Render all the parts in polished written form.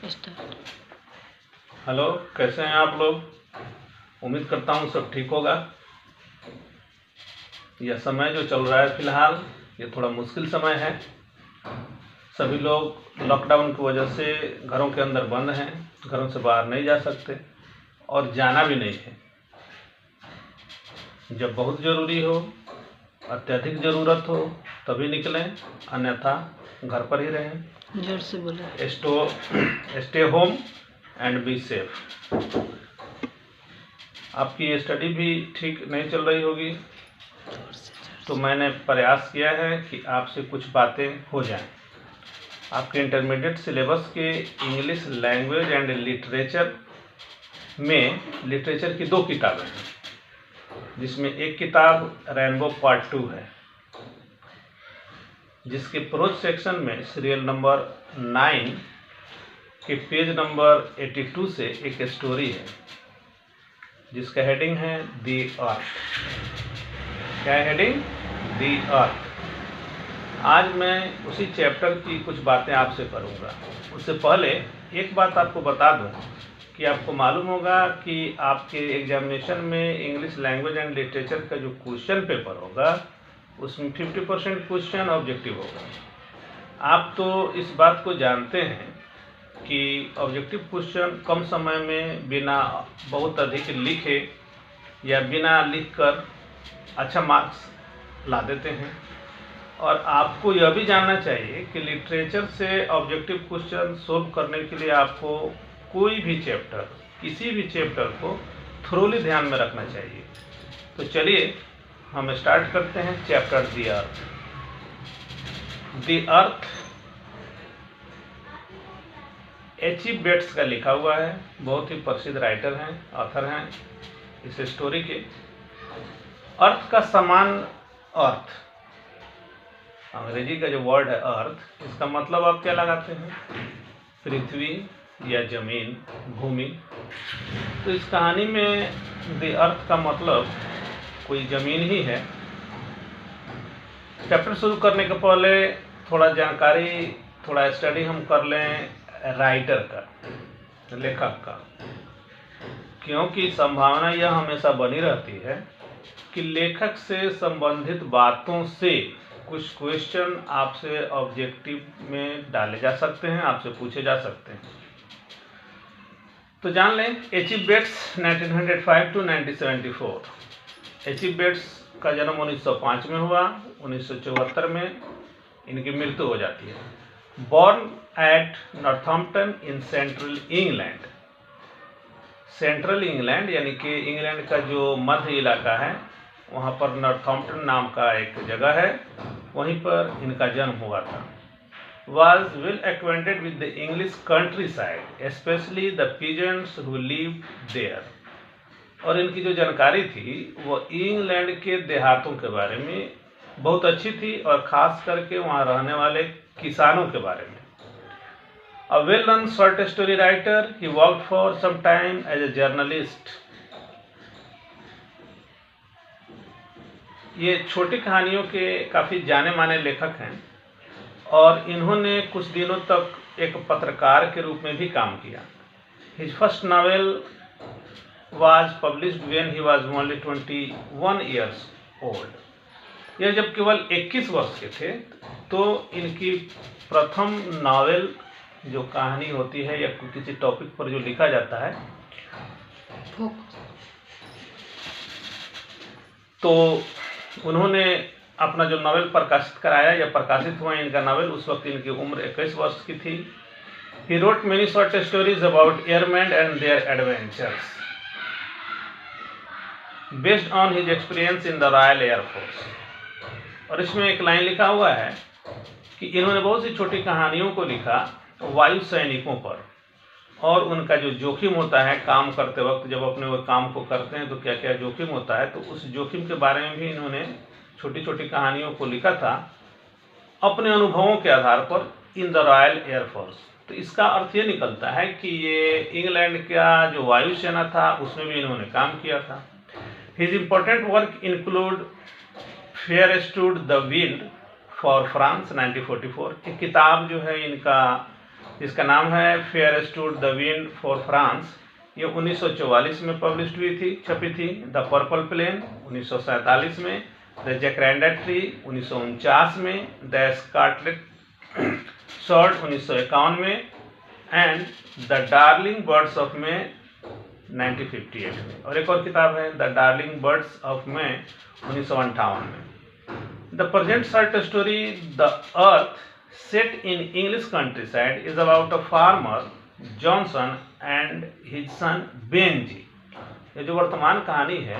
Start. Hello, कैसे हैं आप लोग? उम्मीद करता हूँ सब ठीक होगा। यह समय जो चल रहा है फिलहाल, ये थोड़ा मुश्किल समय है। सभी लोग लॉकडाउन की वजह से घरों के अंदर बंद हैं, घरों से बाहर नहीं जा सकते और जाना भी नहीं है। जब बहुत ज़रूरी हो, अत्यधिक ज़रूरत हो तभी निकलें, अन्यथा घर पर ही रहें। जोर से बोले। Stay home and be safe. आपकी स्टडी भी ठीक नहीं चल रही होगी, तो मैंने प्रयास किया है कि आपसे कुछ बातें हो जाएं। आपके इंटरमीडिएट सिलेबस के इंग्लिश लैंग्वेज एंड लिटरेचर में लिटरेचर की 2 किताबें हैं, जिसमें एक किताब रेनबो पार्ट 2 है, जिसके प्रोज सेक्शन में सीरियल नंबर 9 के पेज नंबर 82 से एक स्टोरी है, जिसका हेडिंग है दी अर्थ। क्या है हेडिंग? दी अर्थ। आज मैं उसी चैप्टर की कुछ बातें आपसे करूंगा। उससे पहले एक बात आपको बता दूं कि आपको मालूम होगा कि आपके एग्जामिनेशन में इंग्लिश लैंग्वेज एंड लिटरेचर का जो क्वेश्चन पेपर होगा, उसमें 50% क्वेश्चन ऑब्जेक्टिव होगा। आप तो इस बात को जानते हैं कि ऑब्जेक्टिव क्वेश्चन कम समय में बिना बहुत अधिक लिखे या बिना लिखकर अच्छा मार्क्स ला देते हैं। और आपको यह भी जानना चाहिए कि लिटरेचर से ऑब्जेक्टिव क्वेश्चन सोल्व करने के लिए आपको कोई भी चैप्टर, किसी भी चैप्टर को थोरोली ध्यान में रखना चाहिए। तो चलिए हम स्टार्ट करते हैं चैप्टर दी अर्थ। दी अर्थ H.E. बेट्स का लिखा हुआ है, बहुत ही प्रसिद्ध राइटर हैं, ऑथर हैं इस स्टोरी के। अर्थ का समान अर्थ, अंग्रेजी का जो वर्ड है अर्थ, इसका मतलब आप क्या लगाते हैं? पृथ्वी या जमीन, भूमि। तो इस कहानी में द अर्थ का मतलब कोई जमीन ही है। चैप्टर शुरू करने के पहले थोड़ा जानकारी, थोड़ा स्टडी हम कर लें राइटर का, लेखक का, क्योंकि संभावना यह हमेशा बनी रहती है कि लेखक से संबंधित बातों से कुछ क्वेश्चन आपसे ऑब्जेक्टिव में डाले जा सकते हैं, आपसे पूछे जा सकते हैं। तो जान लें, H.E. Bets 1905 to 1974। H.E. Bets का जन्म 1905 में हुआ, 1974 में इनकी मृत्यु हो जाती है। Born at Northampton in central England. Central England यानी कि इंग्लैंड का जो मध्य इलाका है, वहाँ पर नॉर्थम्पटन नाम का एक जगह है, वहीं पर इनका जन्म हुआ था। Was well acquainted with the English countryside, especially the peasants who lived there। और इनकी जो जानकारी थी वो इंग्लैंड के देहातों के बारे में बहुत अच्छी थी, और ख़ास करके वहाँ रहने वाले किसानों के बारे में। A well-known short story writer, he worked for some time as a journalist। ये छोटी कहानियों के काफ़ी जाने माने लेखक हैं, और इन्होंने कुछ दिनों तक एक पत्रकार के रूप में भी काम किया। His first novel was published when he was only 21 years old। यह जब केवल 21 वर्ष के थे, तो इनकी प्रथम नावल जो कहानी होती है या किसी टॉपिक पर जो लिखा जाता है, तो उन्होंने अपना जो नावल प्रकाशित कराया या प्रकाशित हुआ इनका नावल, उस वक्त इनकी उम्र 21 वर्ष की थी। He wrote many short stories about airmen and their adventures based on his experience in the Royal Air Force। और इसमें एक लाइन लिखा हुआ है कि इन्होंने बहुत सी छोटी कहानियों को लिखा वायु सैनिकों पर, और उनका जो जोखिम होता है काम करते वक्त, जब अपने वो काम को करते हैं तो क्या क्या जोखिम होता है, तो उस जोखिम के बारे में भी इन्होंने छोटी छोटी कहानियों को लिखा था अपने अनुभवों के आधार पर इन द रॉयल एयरफोर्स। तो इसका अर्थ ये निकलता है कि ये इंग्लैंड का जो वायुसेना था उसमें भी इन्होंने काम किया था। His important work include fair stood the wind for France 1944। एक किताब जो है इनका जिसका नाम है fair stood the wind for France. ये 1944 में पब्लिश हुई थी, छपी थी। द पर्पल प्लेन 1947 में, द जैकरेंडा ट्री 1949 में, द स्कारलेट सॉर्ड 1951 में and the darling birds of May 1958 में। और एक और किताब है the darling birds of May 1958 में। The present short story the earth set in English countryside is about a farmer Johnson and his son Benji. ये जो वर्तमान कहानी है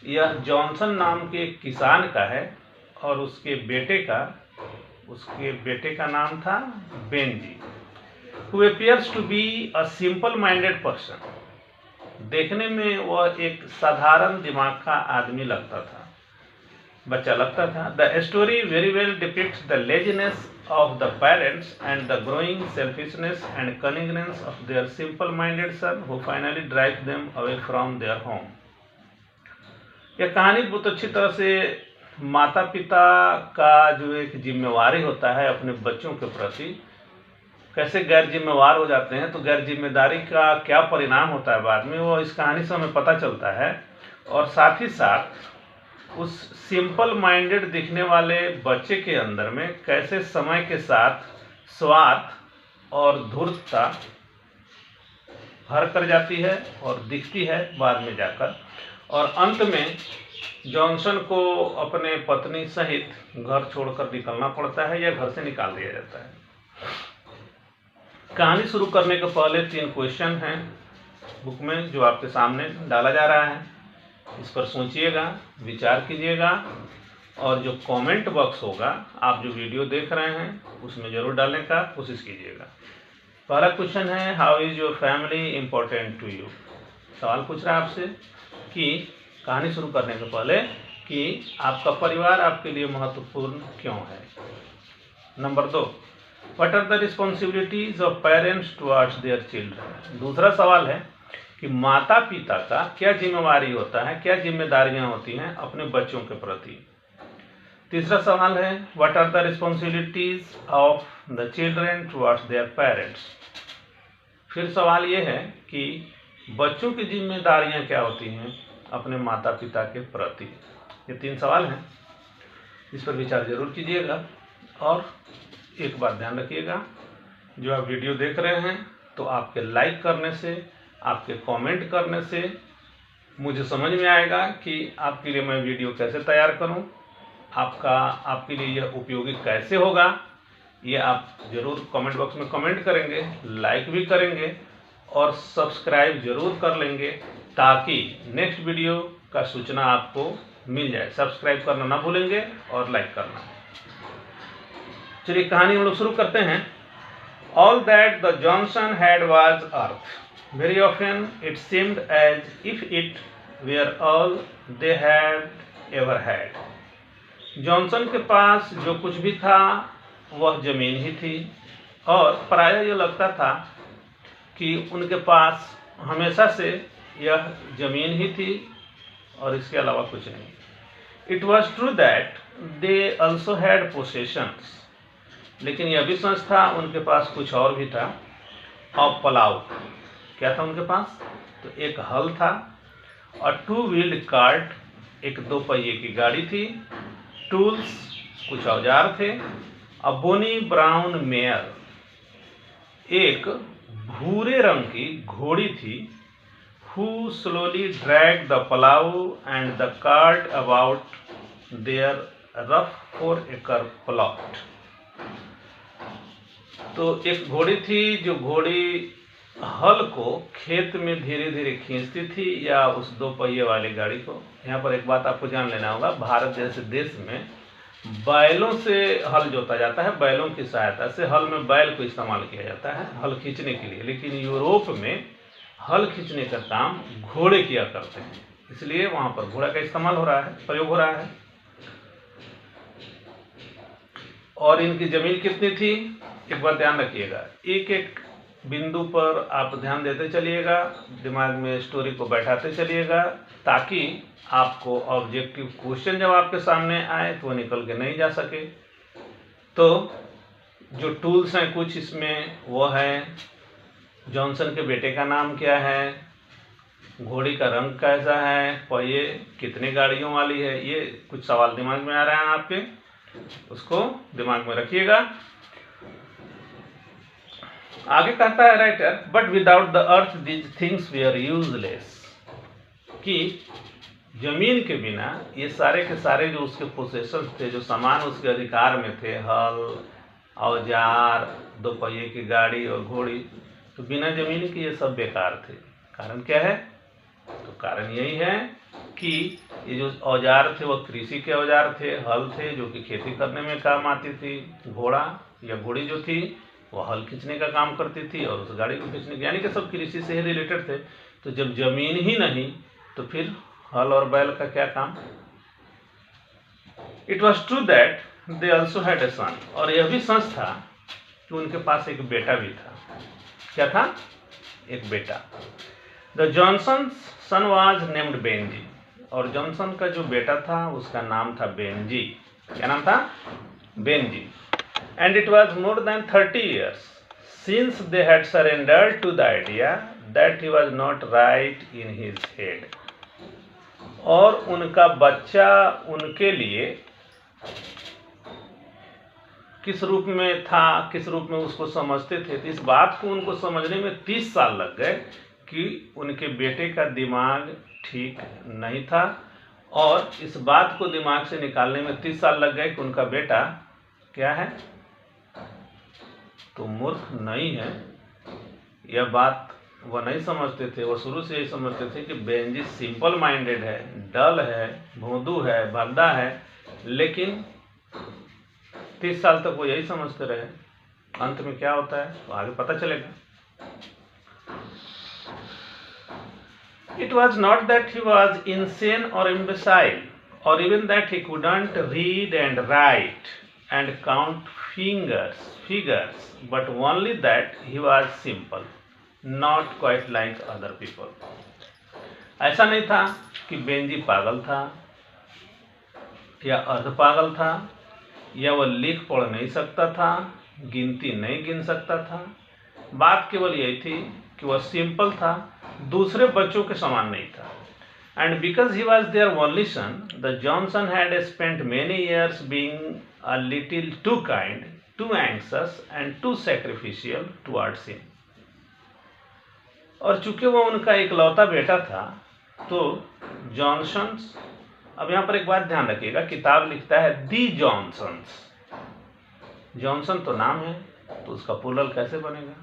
यह जॉनसन नाम के एक किसान का है और उसके बेटे का नाम था Benji. Who appears to be a simple-minded person। देखने में वह एक साधारण दिमाग का आदमी लगता था, बच्चा लगता था। The story very well depicts the laziness of the parents and the growing selfishness and cunningness of their simple-minded son who finally drives them away from their home। यह कहानी बहुत अच्छी तरह से माता पिता का जो एक जिम्मेवारी होता है अपने बच्चों के प्रति, कैसे गैर जिम्मेवार हो जाते हैं, तो गैर जिम्मेदारी का क्या परिणाम होता है बाद में, वो इस कहानी से हमें पता चलता है। और साथ ही साथ उस सिंपल माइंडेड दिखने वाले बच्चे के अंदर में कैसे समय के साथ स्वार्थ और धूर्तता भर कर जाती है और दिखती है बाद में जाकर, और अंत में जॉनसन को अपने पत्नी सहित घर छोड़कर निकलना पड़ता है या घर से निकाल दिया जाता है। कहानी शुरू करने के पहले 3 क्वेश्चन हैं बुक में जो आपके सामने डाला जा रहा है। इस पर सोचिएगा, विचार कीजिएगा और जो कमेंट बॉक्स होगा आप जो वीडियो देख रहे हैं उसमें ज़रूर डालने का कोशिश कीजिएगा। पहला क्वेश्चन है how is your family important to you. सवाल पूछ रहा है आपसे कि कहानी शुरू करने के पहले कि आपका परिवार आपके लिए महत्वपूर्ण क्यों है। Number 2, what are the responsibilities of parents towards their children. दूसरा सवाल है कि माता पिता का क्या जिम्मेवारी होता है, क्या जिम्मेदारियां होती हैं अपने बच्चों के प्रति। तीसरा सवाल है what are the responsibilities of the children towards their parents. फिर सवाल ये है कि बच्चों की जिम्मेदारियां क्या होती हैं अपने माता पिता के प्रति। ये 3 सवाल हैं, इस पर विचार जरूर कीजिएगा। और एक बात ध्यान रखिएगा, जो आप वीडियो देख रहे हैं तो आपके लाइक करने से, आपके कमेंट करने से मुझे समझ में आएगा कि आपके लिए मैं वीडियो कैसे तैयार करूं, आपके लिए यह उपयोगी कैसे होगा। ये आप जरूर कमेंट बॉक्स में कमेंट करेंगे, लाइक भी करेंगे और सब्सक्राइब जरूर कर लेंगे ताकि नेक्स्ट वीडियो का सूचना आपको मिल जाए। सब्सक्राइब करना ना भूलेंगे और लाइक करना। चलिए कहानी हम लोग शुरू करते हैं। All that the Johnson had was earth. Very often it seemed as if it were all they had ever had. Johnson के पास जो कुछ भी था वह जमीन ही थी और प्रायः यह लगता था कि उनके पास हमेशा से यह जमीन ही थी और इसके अलावा कुछ नहीं। It was true that they also had possessions. लेकिन यह भी सच था उनके पास कुछ और भी था। और पलाव क्या था उनके पास, तो एक हल था और 2 व्हील्ड कार्ट, एक 2 पहिए की गाड़ी थी। टूल्स कुछ औजार थे। अ बोनी ब्राउन मेयर, एक भूरे रंग की घोड़ी थी। Who slowly drag the plough and the cart about their rough 4 acre plot. तो एक घोड़ी थी जो घोड़ी हल को खेत में धीरे धीरे खींचती थी या उस 2 पहिए वाली गाड़ी को। यहाँ पर एक बात आपको जान लेना होगा, भारत जैसे देश में बैलों से हल जोता जाता है, बैलों की सहायता से हल में बैल को इस्तेमाल किया जाता है हल खींचने के लिए। लेकिन यूरोप में हल खींचने का काम घोड़े किया करते हैं, इसलिए वहाँ पर घोड़ा का इस्तेमाल हो रहा है, प्रयोग हो रहा है। और इनकी जमीन कितनी थी, एक बात ध्यान रखिएगा, एक एक बिंदु पर आप ध्यान देते चलिएगा, दिमाग में स्टोरी को बैठाते चलिएगा ताकि आपको ऑब्जेक्टिव क्वेश्चन जब आपके सामने आए तो वो निकल के नहीं जा सके। तो जो टूल्स हैं कुछ इसमें वो है, जॉनसन के बेटे का नाम क्या है, घोड़ी का रंग कैसा है, पहिए कितने गाड़ियों वाली है, ये कुछ सवाल दिमाग में आ रहे हैं आपके, उसको दिमाग में रखिएगा। आगे कहता है writer, but without the earth these things were useless, कि जमीन के बिना ये सारे के सारे जो उसके पोसेशन थे, जो सामान उसके अधिकार में थे, हल, औजार, दो पहिए की गाड़ी और घोड़ी, तो बिना जमीन के ये सब बेकार थे। कारण क्या है? तो कारण यही है कि ये जो औजार थे वो कृषि के औजार थे, हल थे जो कि खेती करने में काम आती थी, घोड़ा या घोड़ी जो थी वो हल खींचने का काम करती थी और उस गाड़ी को खींचने, यानी कि सब कृषि से ही रिलेटेड थे। तो जब जमीन ही नहीं तो फिर हल और बैल का क्या काम। It was true that they also had a son, और यह भी सच था कि उनके पास एक बेटा भी था। क्या था? एक बेटा। The Johnson son was named Benji, और जॉनसन का जो बेटा था उसका नाम था बेंजी। क्या नाम था? Benji. And it was more than 30 years since they had surrendered to the idea that he was not right in his head, और उनका बच्चा उनके लिए किस रूप में था, किस रूप में उसको समझते थे, तो इस बात को उनको समझने में 30 साल लग गए कि उनके बेटे का दिमाग ठीक नहीं था, और इस बात को दिमाग से निकालने में 30 साल लग गए कि उनका बेटा क्या है, तो मूर्ख नहीं है। यह बात वह नहीं समझते थे, वह शुरू से यही समझते थे कि बेंजी सिंपल माइंडेड है, डल है, भोंदू है, भद्दा है, लेकिन 30 साल तक वो यही समझते रहे। अंत में क्या होता है तो आगे पता चलेगा। It was not that he was insane or imbecile, or even that he couldn't read and write and count figures, but only that he was simple, not quite like other people. ऐसा नहीं था कि Benji पागल था या अर्ध पागल था, या वह लिख पढ़ नहीं सकता था, गिनती नहीं गिन सकता था। बात केवल यही थी कि वह सिंपल था, दूसरे बच्चों के समान नहीं था। And because he was their only son, the Johnson had spent many years being a little too kind, too anxious and too sacrificial towards him. और चूंकि वह उनका इकलौता बेटा था, तो जॉनसन्स, अब यहाँ पर एक बात ध्यान रखिएगा, किताब लिखता है दी जॉनसन्स, जॉनसन तो नाम है तो उसका प्लूरल कैसे बनेगा,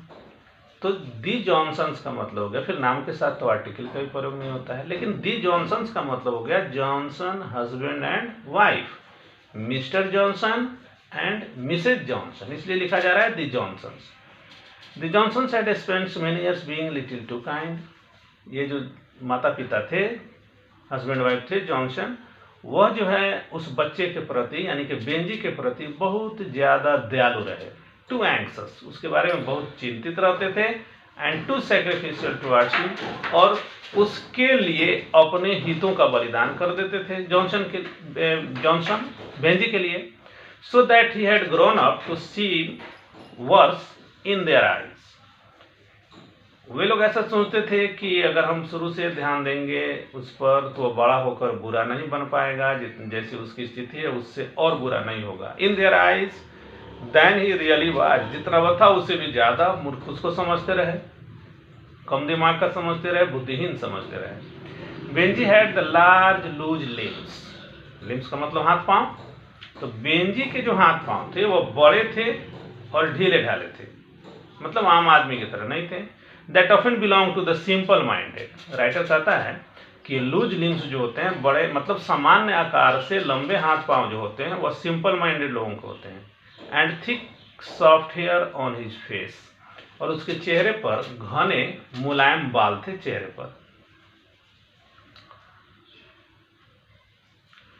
तो दी जॉनसन्स का मतलब हो गया, फिर नाम के साथ तो आर्टिकल का भी प्रयोग नहीं होता है, लेकिन दी जॉनसन्स का मतलब हो गया Johnson husband and wife, mister Johnson and Mrs Johnson, इसलिए लिखा जा रहा है the Johnsons. The Johnsons had spent many years being little too kind, ये जो माता पिता थे, हस्बैंड वाइफ थे जॉनसन, वह जो है उस बच्चे के प्रति यानी कि बेंजी के प्रति बहुत ज़्यादा दयालु रहे। टू एंक्शस, उसके बारे में बहुत चिंतित रहते थे, and too sacrificial towards him, और उसके लिए अपने हितों का बलिदान कर देते थे जॉनसन बेंजी के लिए, so that he had grown up to see worse in their eyes. वे लोग ऐसा सोचते थे कि अगर हम शुरू से ध्यान देंगे उस पर तो वह बड़ा होकर बुरा नहीं बन पाएगा, जैसी उसकी स्थिति है उससे और बुरा नहीं होगा। In their eyes than he really was, जितना वह था उससे भी ज़्यादा मूर्ख उसको समझते रहे, कम दिमाग का समझते रहे, बुद्धिहीन समझते रहे। Benji had the large loose limbs, limbs का मतलब हाथ पांव, तो बेंजी के जो हाथ पांव थे वो बड़े थे और ढीले ढाले थे, मतलब आम आदमी की तरह नहीं थे। That often belong to the simple minded, writer कहता है कि लूज लिम्स जो होते हैं, बड़े मतलब सामान्य आकार से लंबे हाथ पांव जो होते हैं वह सिंपल माइंडेड लोगों को होते हैं। And thick soft hair on his face, और उसके चेहरे पर घने मुलायम बाल थे चेहरे पर।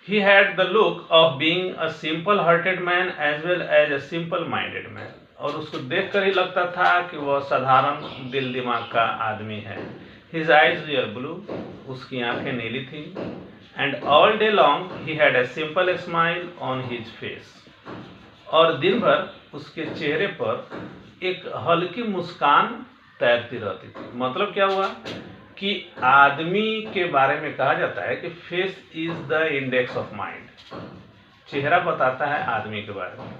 He had the look of being a simple hearted man as well as a simple minded man, और उसको देखकर ही लगता था कि वह साधारण दिल दिमाग का आदमी है। His eyes were blue, उसकी आंखें नीली थी, and all day long he had a simple smile on his face, और दिन भर उसके चेहरे पर एक हल्की मुस्कान तैरती रहती थी। मतलब क्या हुआ कि आदमी के बारे में कहा जाता है कि face is the index of mind, चेहरा बताता है आदमी के बारे में।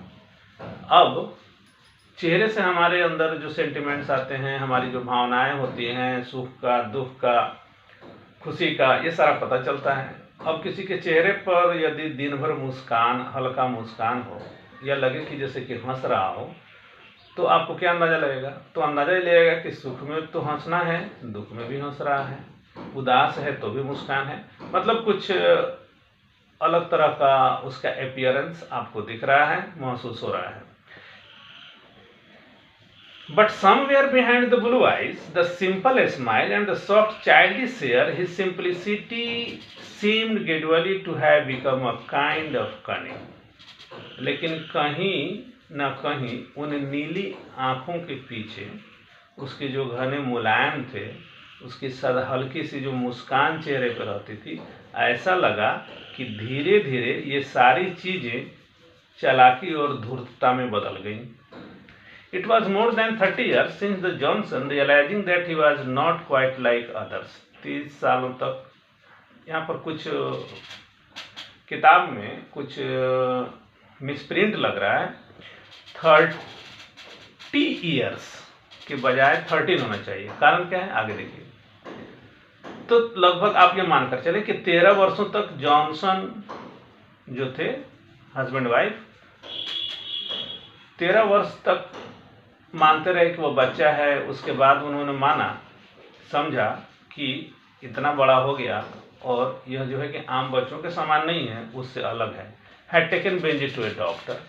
अब चेहरे से हमारे अंदर जो सेंटिमेंट्स आते हैं, हमारी जो भावनाएं होती हैं, सुख का, दुख का, खुशी का, ये सारा पता चलता है। अब किसी के चेहरे पर यदि दिन भर मुस्कान, हल्का मुस्कान हो या लगे कि जैसे कि हंस रहा हो, तो आपको क्या अंदाजा लगेगा? तो अंदाजा ही लगेगा कि सुख में तो हंसना है, दुख में भी हंस रहा है, उदास है तो भी मुस्कान है। मतलब कुछ अलग तरह का उसका अपीयरेंस आपको दिख रहा है, महसूस हो रहा है। But somewhere behind the blue eyes, the simple smile and the soft childish air, his simplicity seemed gradually to have become a kind of cunning. लेकिन कहीं न कहीं उन नीली आँखों के पीछे उसके जो घने मुलायम थे, उसकी हल्की सी जो मुस्कान चेहरे पर रहती थी, ऐसा लगा कि धीरे धीरे ये सारी चीज़ें चालाकी और धूर्तता में बदल गईं। It was more than 30 years since the Johnson, realizing that he was not quite like others. 30 सालों तक, यहाँ पर कुछ किताब में कुछ मिसप्रिंट लग रहा है, 30 years के बजाय 13 होना चाहिए। कारण क्या है, आगे देखिए। तो लगभग आप ये मानकर चले कि 13 वर्षों तक जॉनसन जो थे हस्बैंड वाइफ, 13 वर्ष तक मानते रहे कि वो बच्चा है। उसके बाद उन्होंने माना, समझा कि इतना बड़ा हो गया और यह जो है कि आम बच्चों के समान नहीं है, उससे अलग है। Had taken Benji to a doctor.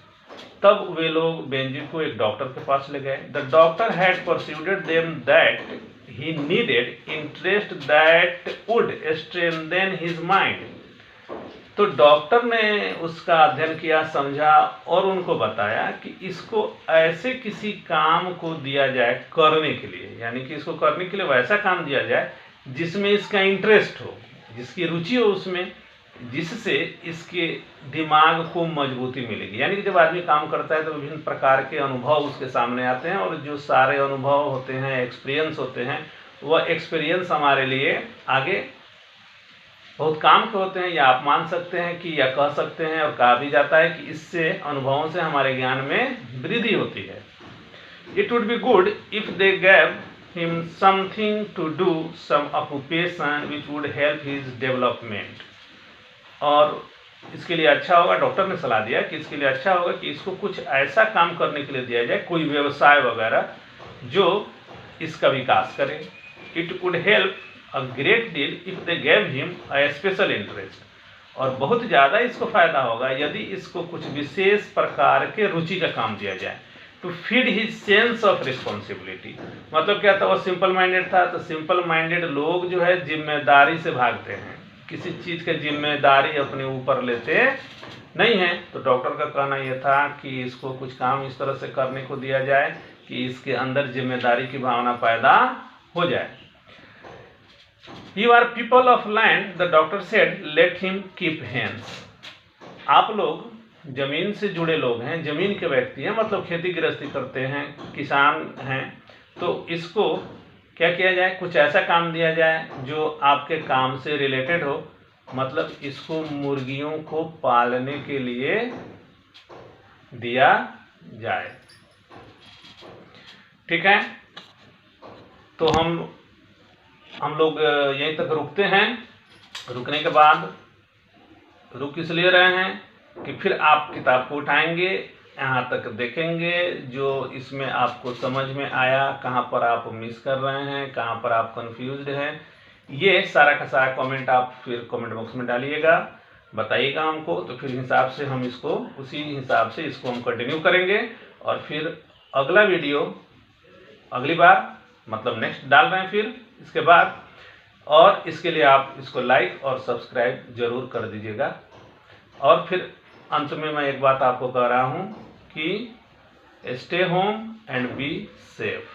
तब वे लोग बेंजी को एक डॉक्टर के पास ले गए। The doctor had persuaded them that he needed interest that would strengthen his mind. तो डॉक्टर ने उसका अध्ययन किया, समझा और उनको बताया कि इसको ऐसे किसी काम को दिया जाए करने के लिए, यानी कि इसको करने के लिए वैसा काम दिया जाए जिसमें इसका इंटरेस्ट हो, जिसकी रुचि हो उसमें, जिससे इसके दिमाग को मजबूती मिलेगी। यानी कि जब आदमी काम करता है तो विभिन्न प्रकार के अनुभव उसके सामने आते हैं, और जो सारे अनुभव होते हैं, एक्सपीरियंस होते हैं, वह एक्सपीरियंस हमारे लिए आगे बहुत काम के होते हैं, या आप मान सकते हैं कि, या कह सकते हैं और कहा भी जाता है कि इससे, अनुभवों से हमारे ज्ञान में वृद्धि होती है। It would be good if they gave him something to do, some occupation which would help his development. और इसके लिए अच्छा होगा, डॉक्टर ने सलाह दिया कि इसके लिए अच्छा होगा कि इसको कुछ ऐसा काम करने के लिए दिया जाए, कोई व्यवसाय वगैरह जो इसका विकास करे। It would help a great deal if they gave him a special interest। और बहुत ज़्यादा इसको फायदा होगा यदि इसको कुछ विशेष प्रकार के रुचि का काम दिया जाए। To feed his sense of responsibility, मतलब क्या था, वो सिंपल माइंडेड था। तो सिंपल माइंडेड लोग जो है जिम्मेदारी से भागते हैं, किसी चीज़ की जिम्मेदारी अपने ऊपर लेते नहीं हैं। तो डॉक्टर का कहना यह था कि इसको कुछ काम इस तरह से करने को दिया जाए कि इसके अंदर जिम्मेदारी की भावना पैदा हो जाए। You are people of land, the doctor said, let him keep hens। आप लोग जमीन से जुड़े लोग हैं, जमीन के व्यक्ति हैं, मतलब खेती गृहस्थी करते हैं, किसान हैं, तो इसको क्या किया जाए, कुछ ऐसा काम दिया जाए जो आपके काम से रिलेटेड हो। मतलब इसको मुर्गियों को पालने के लिए दिया जाए। ठीक है, तो हम लोग यहीं तक रुकते हैं। रुकने के बाद रुक इसलिए रहे हैं कि फिर आप किताब को उठाएंगे, यहाँ तक देखेंगे, जो इसमें आपको समझ में आया, कहाँ पर आप मिस कर रहे हैं, कहाँ पर आप कंफ्यूज्ड हैं, ये सारा का सारा कमेंट आप फिर कमेंट बॉक्स में डालिएगा, बताइएगा हमको। तो फिर हिसाब से हम इसको, उसी हिसाब से इसको हम कंटिन्यू करेंगे। और फिर अगला वीडियो अगली बार, मतलब नेक्स्ट डाल रहे हैं फिर इसके बाद। और इसके लिए आप इसको लाइक और सब्सक्राइब जरूर कर दीजिएगा। और फिर अंत में मैं एक बात आपको कह रहा हूँ कि stay home and be safe.